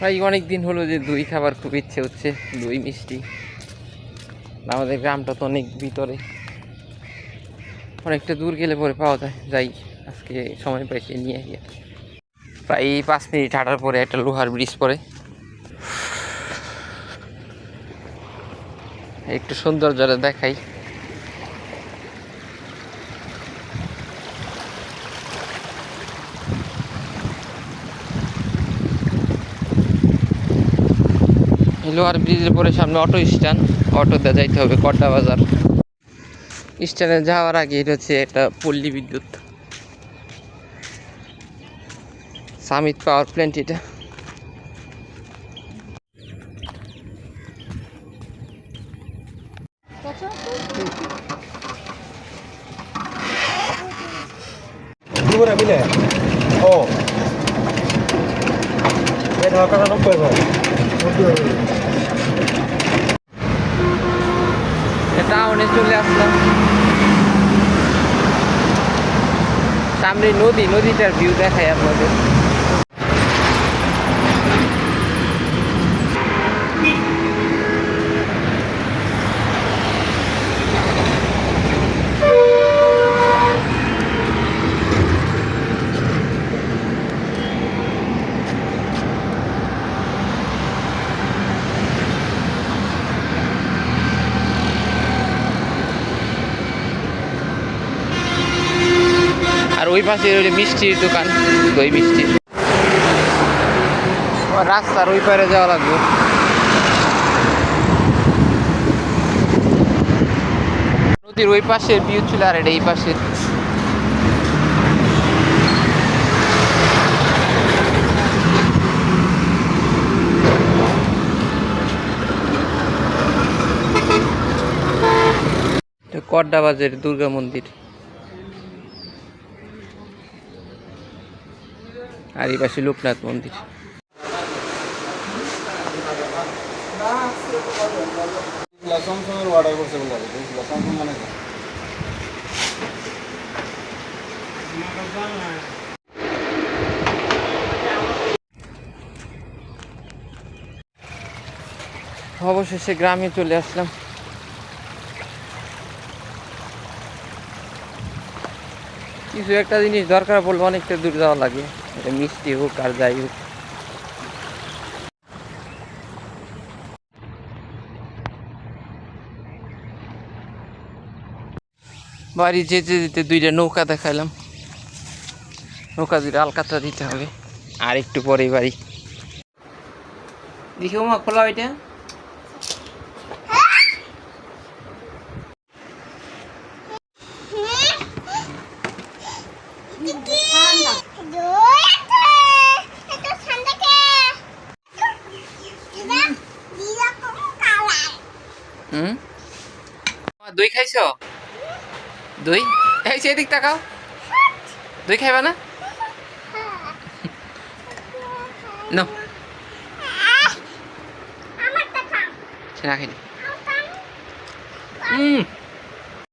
ভাই অনেক দিন হলো যে দই খাবার খুব ইচ্ছে হচ্ছে, দই মিষ্টি। আমাদের গ্রামটা তো অনেক ভিতরে, অনেকটা দূর গেলে পরে পাওয়া যায়। যাই আজকে সময় পাইছি নিয়ে গিয়ে। প্রায় 5 মিনিট হাঁটার পরে একটা লোহার ব্রিজ পরে, একটু সৌন্দর্যটা দেখাই। লোহার ব্রিজের পরে সামনে অটো স্ট্যান্ড, অটোতে যাইতে হবে কড্ডা বাজার। স্ট্যান্ডে যাওয়ার আগে এটা হচ্ছে একটা পল্লী বিদ্যুৎ সামিট পাওয়ার প্ল্যান্ট। এটা টাউনে চলে আসলাম। সামনে নদী, নদীটার ভিউ দেখাই আপনাদের। আর ওই পাশে মিষ্টির দোকান, দই মিষ্টি। রাস্তার ওই পারে যাওয়া লাগবে। নদীর ওই পাশের ভিউ ছিল, আর এটা এই পাশের। কড্ডা বাজার দুর্গা মন্দির, আর এই পাশে লোকনাথ মন্দির। অবশেষে গ্রামে চলে আসলাম। কিছু একটা জিনিস দরকার পড়লে অনেকটা দূর যাওয়া লাগে, এটা মিষ্টি হোক আর যাই হোক। বাড়ি যেতে যেতে দুইটা নৌকা দেখাইলাম। নৌকা দুইটা আলকাতরা দিতে হবে, আর একটু পরেই বাড়ি। দেখি মা খোলা ওইটা। দই খাইছ? দই খাইছে, এদিক তাকাও। দই খাইবা না? না খাইনি।